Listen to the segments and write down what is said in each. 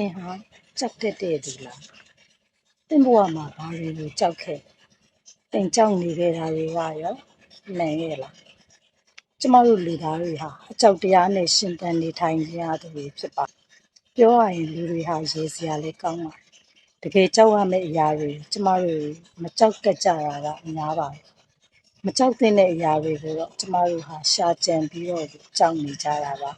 င်ဟာကြောက်တတ်တဲ့သူလားသင်ဘဝမှာဘာတွေကိုကြောက်ခဲ့သင်ကြောက်နေခဲ့တာတွေကရောမှန်ရဲ့လားကျမတို့လူသားတွေဟာအကြောက်တရားနဲ့ရှင်သန်နေထိုင်ကြရသူတွေဖြစ်ပါပြောရရင်လူတွေဟာရေစရာလေးကောင်းပါတကယ်ကြောက်ရမယ့်အရာတွေကျမတို့မကြောက်တတ်ကြတာကအများပါတယ်မကြောက်တဲ့အရာတွေကိုတော့ကျမတို့ဟာရှာကြံပြီးတော့ကြောက်နေကြတာပါ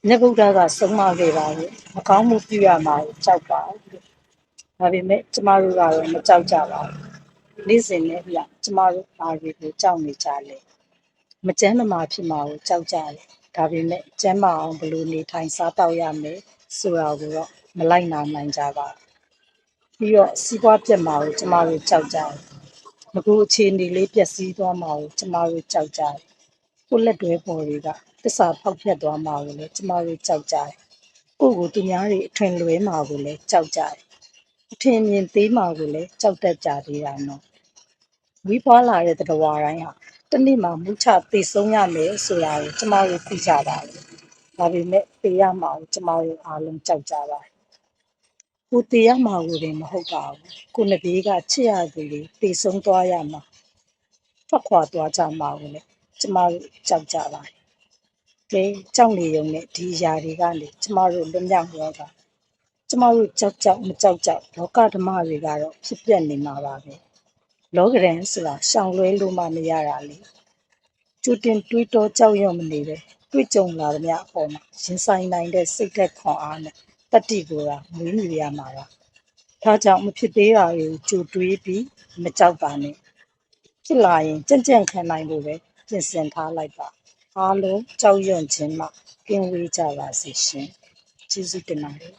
မြတ်ဗုဒ္ဓကဆုံးမခဲ့ပါလို့မကောင်းမှုပြုရမှာကိုကြောက်ပါဒါပေမဲ့ကျမတို့ကတော့မကြောက်ကြပါဘူးနေ့စဉ်နဲ့ပြကျမတို့ဘာတွေကိုကြောက်နေကြလဲမကျန်းမမာဖြစ်မှာကိုကြောက်ကြတယ်ဒါပေမဲ့ကျန်းမာအောင်ဘယ်လိုနေထိုင်စားသောက်ရမယ်ဆိုတာကိုတော့မလိုက်နာနိုင်ကြပါဘူးပြီးတော့စီးပွားပြတ်မှာကိုကျမတို့ကြောက်ကြတယ်ငကူအခြေအနေလေးပျက်စီးသွားမှာကိုကျမတို့ကြောက်ကြတယ်ကိုလက်တွဲပေါ်တွေကတစ္ဆာဖောက်ပြတ်သွားမှာကိုလည်းကျမတို့ကြောက်ကြတယ်ကိုယ့်ကိုသူများတွေအထင်လွဲမှာကိုလည်းကြောက်ကြတယ်အထင်မြင်သေးမှာကိုလည်းကြောက်တတ်ကြသေးတာနော်ဝီးပွားလာတဲ့တဝါတိုင်းဟာတနေ့မှမူချသေဆုံးရမယ်ဆိုတာကိုကျမတို့သိကြပါတယ်ဒါပေမဲ့သေရမှာကိုကျမတို့အားလုံးကြောက်ကြပါတယ်ကိုသေရမှာကိုလည်းမဟုတ်ပါဘူးကိုနှစ်ပြေးကချစ်ရသူတွေသေဆုံးသွားရမှာထွက်ခွာသွားကြမှာကိုလည်းကျမတို့ကြောက်ကြပါတယ်ကဲကြောက်နေုံနဲ့ဒီຢာတွေကနေကျမတို့လွတ်မြောက်ရောတာကျမတို့ကြောက်မကြောက်လောကဓမ္မတွေကတော့ဖြစ်ပြနေမှာပါပဲလောကရန်ဆိုတာရှောင်လွဲလို့မှမရတာလေကျူတင်တွေးတောကြောက်ရွံ့မနေပဲတွေ့ကြုံလာသမျှအပေါ်မှာရင်ဆိုင်နိုင်တဲ့စိတ်သက်ခွန်အားနဲ့တတိကိုယ်မွေးမြူရမှာပါဒါကြောင့်မဖြစ်သေးတာတွေကိုကြိုတွေးပြီးမကြောက်ပါနဲ့ဖြစ်လာရင်ကြံ့ကြံ့ခံနိုင်ဖို့ပဲပြင်ဆင်ထားလိုက်ပါအားလုံးကြောက်ရွံ့ခြင်းမှကင်းဝေးကြပါစေရှင်ကျေးဇူးတင်ပါတယ်